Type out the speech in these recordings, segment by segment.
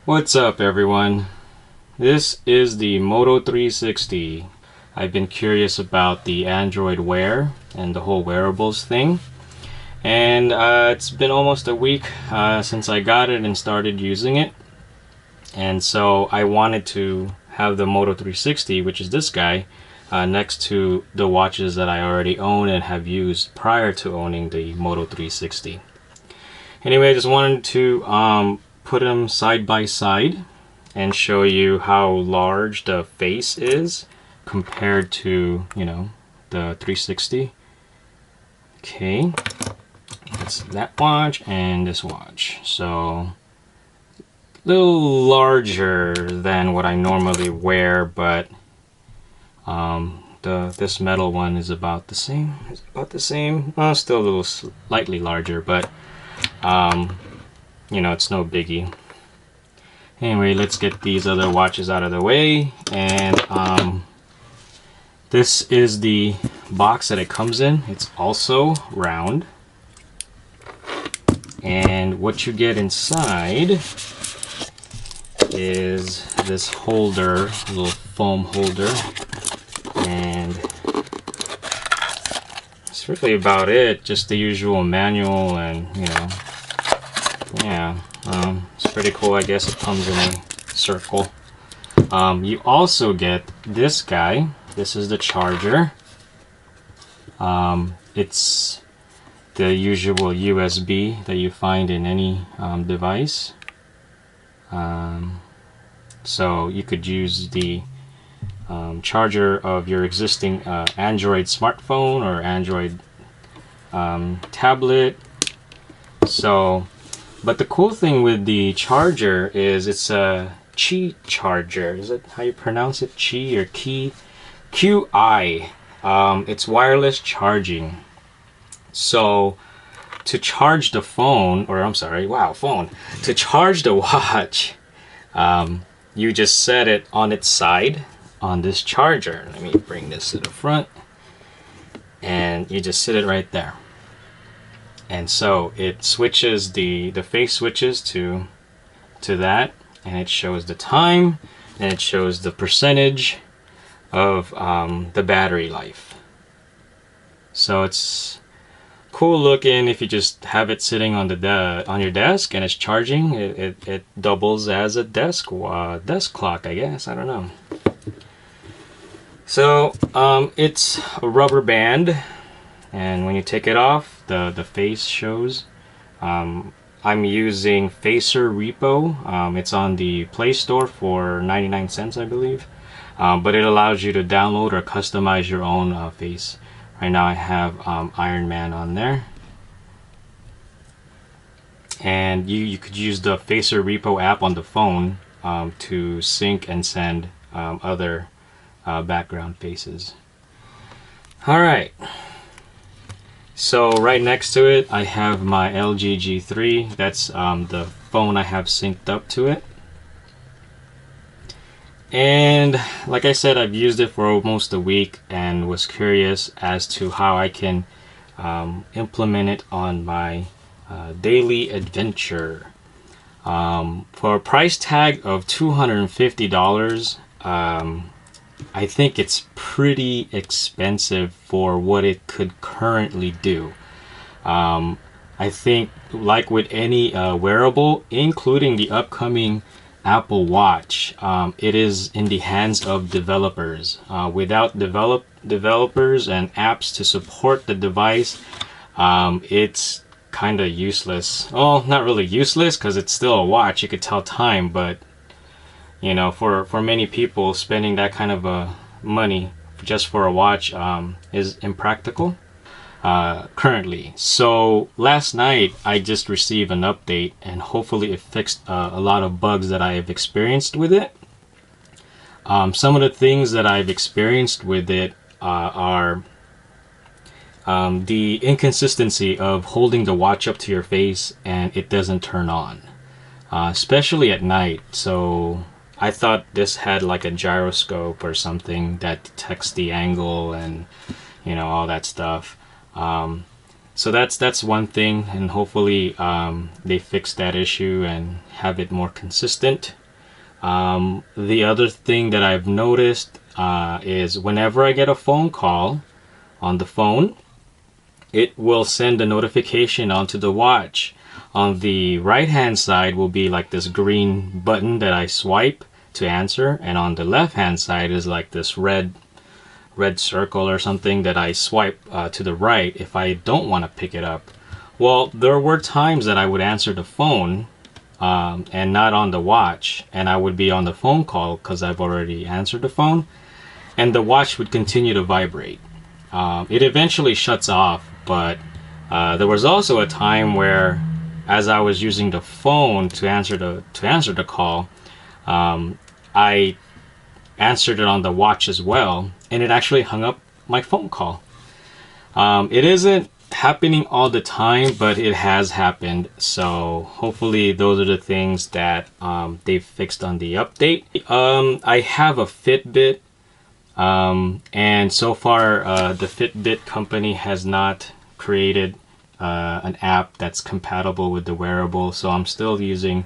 What's up, everyone? This is the Moto 360. I've been curious about the Android Wear and the whole wearables thing, and it's been almost a week since I got it and started using it, and so I wanted to have the Moto 360, which is this guy, next to the watches that I already own and have used prior to owning the Moto 360. Anyway, I just wanted to put them side by side and show you how large the face is compared to, the 360. Okay, that's that watch and this watch. So a little larger than what I normally wear, but this metal one is about the same. It's about the same. Well, still a little slightly larger, but it's no biggie. Anyway, let's get these other watches out of the way. And this is the box that it comes in. It's also round. And what you get inside is this holder, little foam holder. And that's really about it. Just the usual manual and, yeah. It's pretty cool. I guess it comes in a circle. You also get this guy. This is the charger. It's the usual USB that you find in any device. So you could use the charger of your existing Android smartphone or Android tablet. But the cool thing with the charger is it's a Qi charger. Is it how you pronounce it? Qi or Qi? QI. It's wireless charging. So to charge the phone, to charge the watch, you just set it on its side on this charger. Let me bring this to the front. And you just sit it right there. And so it switches, the face switches to that, and it shows the time, and it shows the percentage of the battery life. So it's cool looking. If you just have it sitting on on your desk and it's charging, it doubles as a desk clock, I guess. I don't know. So it's a rubber band. And when you take it off, the face shows. I'm using Facer Repo. It's on the Play Store for 99 cents, I believe. But it allows you to download or customize your own face. Right now I have Iron Man on there. And you could use the Facer Repo app on the phone to sync and send other background faces. Alright. So right next to it, I have my LG G3. That's the phone I have synced up to it. And like I said, I've used it for almost a week and was curious as to how I can implement it on my daily adventure. For a price tag of $250, I think it's pretty expensive for what it could currently do. I think, like with any wearable, including the upcoming Apple Watch, it is in the hands of developers. Without developers and apps to support the device, it's kind of useless. Well, not really useless because it's still a watch. You could tell time, but for many people, spending that kind of money just for a watch is impractical currently. So last night I just received an update, and hopefully it fixed a lot of bugs that I have experienced with it. Some of the things that I've experienced with it are the inconsistency of holding the watch up to your face and it doesn't turn on, especially at night. So I thought this had like a gyroscope or something that detects the angle and all that stuff. So that's one thing, and hopefully they fix that issue and have it more consistent. The other thing that I've noticed is whenever I get a phone call on the phone, it will send a notification onto the watch. On the right hand side will be like this green button that I swipe to answer, and on the left hand side is like this red circle or something that I swipe to the right if I don't want to pick it up. Well, there were times that I would answer the phone and not on the watch, and I would be on the phone call because I've already answered the phone, and the watch would continue to vibrate. It eventually shuts off, but there was also a time where, as I was using the phone to answer the call, I answered it on the watch as well, and it actually hung up my phone call. It isn't happening all the time, but it has happened. So hopefully those are the things that they've fixed on the update. I have a Fitbit, and so far the Fitbit company has not created an app that's compatible with the wearable, so I'm still using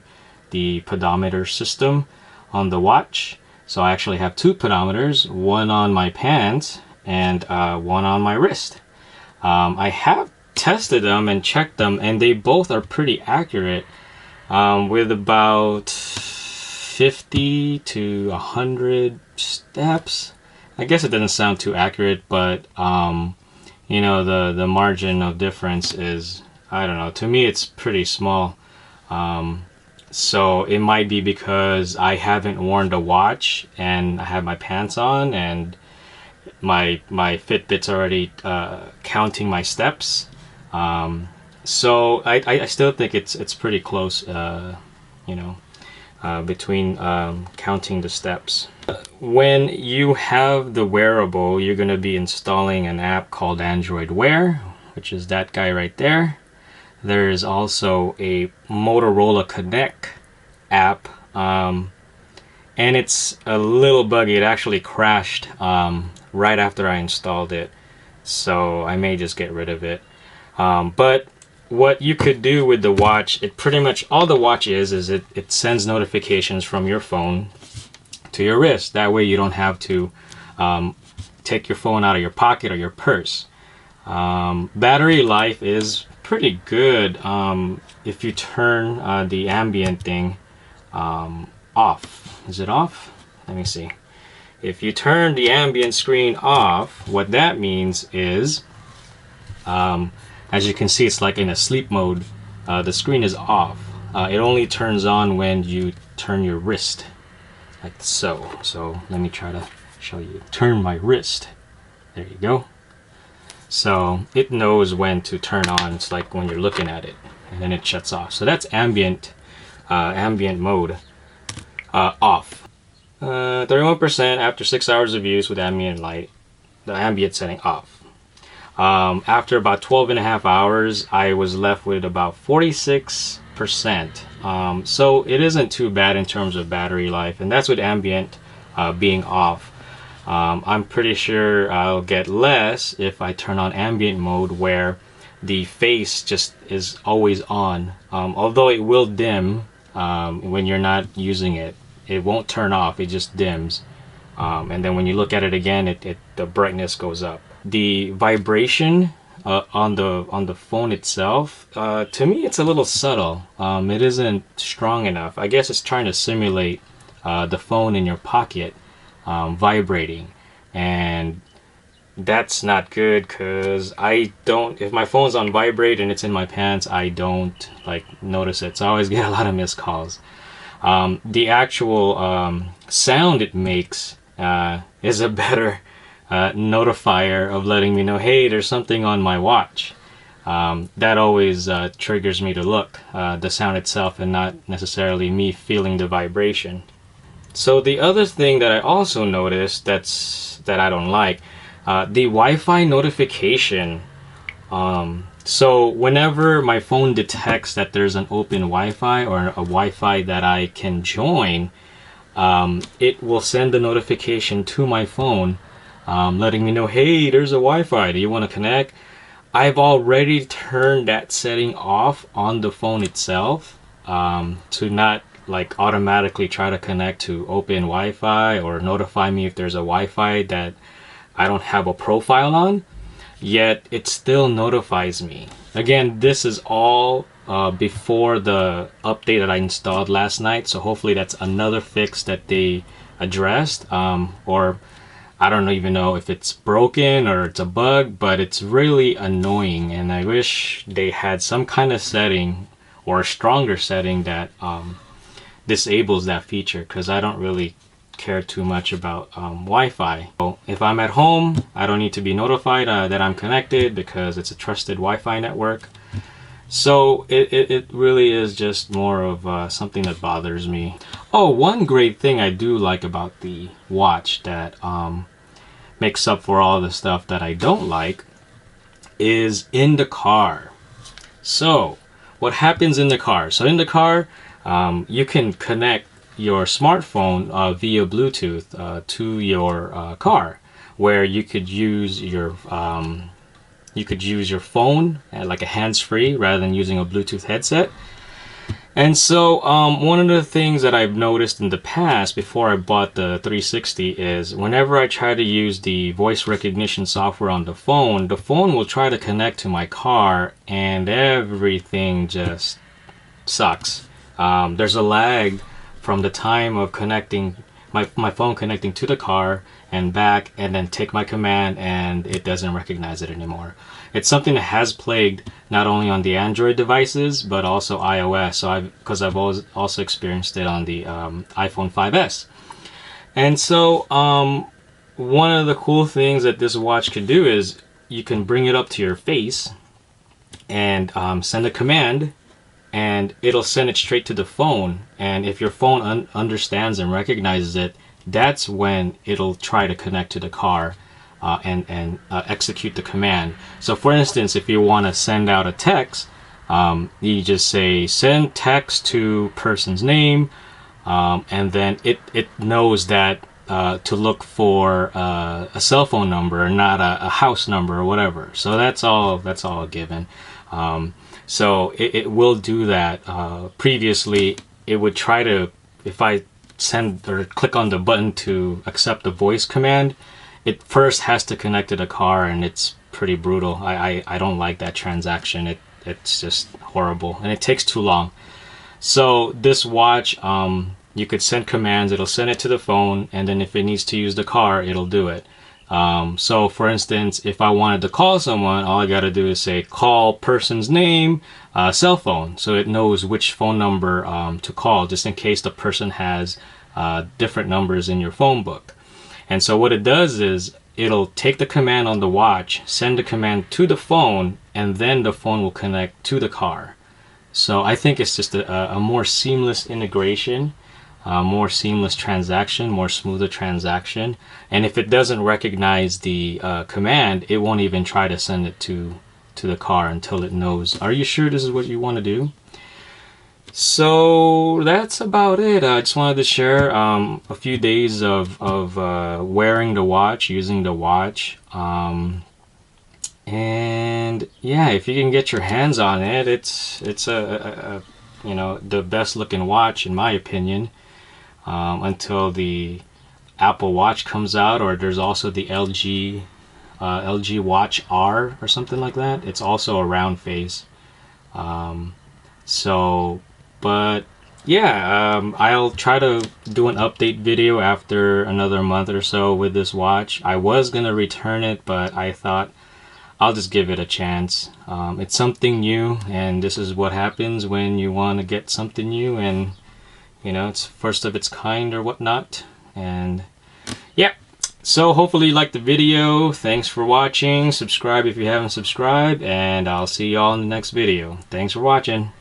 the pedometer system on the watch. So I actually have two pedometers, one on my pants and one on my wrist. I have tested them and checked them, and they both are pretty accurate, with about 50 to 100 steps. I guess it doesn't sound too accurate, but you know, the margin of difference is, I don't know, to me it's pretty small. So it might be because I haven't worn the watch and I have my pants on, and my Fitbit's already counting my steps. So I still think it's pretty close, you know, between counting the steps. When you have the wearable, you're going to be installing an app called Android Wear, which is that guy right there. There is also a Motorola Connect app, and it's a little buggy. It actually crashed right after I installed it, so I may just get rid of it. But what you could do with the watch, it pretty much, all the watch is it sends notifications from your phone to your wrist. That way you don't have to take your phone out of your pocket or your purse. Battery life is pretty good if you turn the ambient thing off. Is it off? Let me see. If you turn the ambient screen off, what that means is, as you can see, it's like in a sleep mode. The screen is off. It only turns on when you turn your wrist, like so. So let me try to show you. Turn my wrist. There you go. So it knows when to turn on. It's like when you're looking at it, and then it shuts off. So that's ambient mode off. 31% after 6 hours of use with ambient light, the ambient setting off. After about 12.5 hours, I was left with about 46%. So it isn't too bad in terms of battery life, and that's with ambient being off. I'm pretty sure I'll get less if I turn on ambient mode, where the face just is always on. Although it will dim when you're not using it. It won't turn off, it just dims. And then when you look at it again, the brightness goes up. The vibration on the phone itself, to me it's a little subtle. It isn't strong enough. I guess it's trying to simulate the phone in your pocket vibrating, and that's not good, because I don't, if my phone's on vibrate and it's in my pants, I don't like notice it, so I always get a lot of missed calls. The actual sound it makes is a better notifier of letting me know, hey, there's something on my watch. That always triggers me to look, the sound itself, and not necessarily me feeling the vibration. So the other thing that I also noticed that I don't like, the Wi-Fi notification. So whenever my phone detects that there's an open Wi-Fi or a Wi-Fi that I can join, it will send a notification to my phone letting me know, hey, there's a Wi-Fi, do you want to connect? I've already turned that setting off on the phone itself, to not like automatically try to connect to open Wi-Fi or notify me if there's a Wi-Fi that I don't have a profile on, yet it still notifies me. Again, this is all before the update that I installed last night, so hopefully that's another fix that they addressed, or I don't even know if it's broken or it's a bug, but it's really annoying, and I wish they had some kind of setting or a stronger setting that disables that feature, because I don't really care too much about Wi-Fi. So if I'm at home, I don't need to be notified that I'm connected because it's a trusted Wi-Fi network. So it really is just more of something that bothers me. Oh, one great thing I do like about the watch that makes up for all the stuff that I don't like is in the car. So what happens in the car? So in the car, you can connect your smartphone via Bluetooth to your car, where you could use your phone like a hands-free rather than using a Bluetooth headset. And so one of the things that I've noticed in the past before I bought the 360 is whenever I try to use the voice recognition software on the phone will try to connect to my car and everything just sucks. There's a lag from the time of connecting my phone connecting to the car and back, and then take my command and it doesn't recognize it anymore. It's something that has plagued not only on the Android devices but also iOS. So because I've also experienced it on the iPhone 5S. And so one of the cool things that this watch can do is you can bring it up to your face and send a command, and it'll send it straight to the phone. And if your phone understands and recognizes it, that's when it'll try to connect to the car and execute the command. So for instance, if you want to send out a text, you just say send text to person's name, and then it knows that to look for a cell phone number, not a house number or whatever. So that's all a given. So it will do that. Previously, it would try to, if I send or click on the button to accept the voice command, it first has to connect to the car, and it's pretty brutal. I don't like that transaction. It's just horrible, and it takes too long. So this watch, you could send commands, it'll send it to the phone, and then if it needs to use the car, it'll do it. So for instance, if I wanted to call someone, all I gotta do is say call person's name, cell phone, so it knows which phone number to call, just in case the person has different numbers in your phone book. And so what it does is it'll take the command on the watch, send the command to the phone, and then the phone will connect to the car. So I think it's just a more seamless integration, more seamless transaction, more smoother transaction. And if it doesn't recognize the command, it won't even try to send it to the car until it knows, are you sure this is what you want to do? So that's about it. I just wanted to share a few days of wearing the watch, using the watch. And yeah, if you can get your hands on it, it's a you know, the best looking watch in my opinion, until the Apple Watch comes out, or there's also the LG Watch R or something like that. It's also a round face. But yeah, I'll try to do an update video after another month or so with this watch. I was gonna return it, but I thought I'll just give it a chance. It's something new, and this is what happens when you want to get something new, and you know, it's first of its kind or whatnot. And yeah, so hopefully you liked the video. Thanks for watching. Subscribe if you haven't subscribed, and I'll see y'all in the next video. Thanks for watching.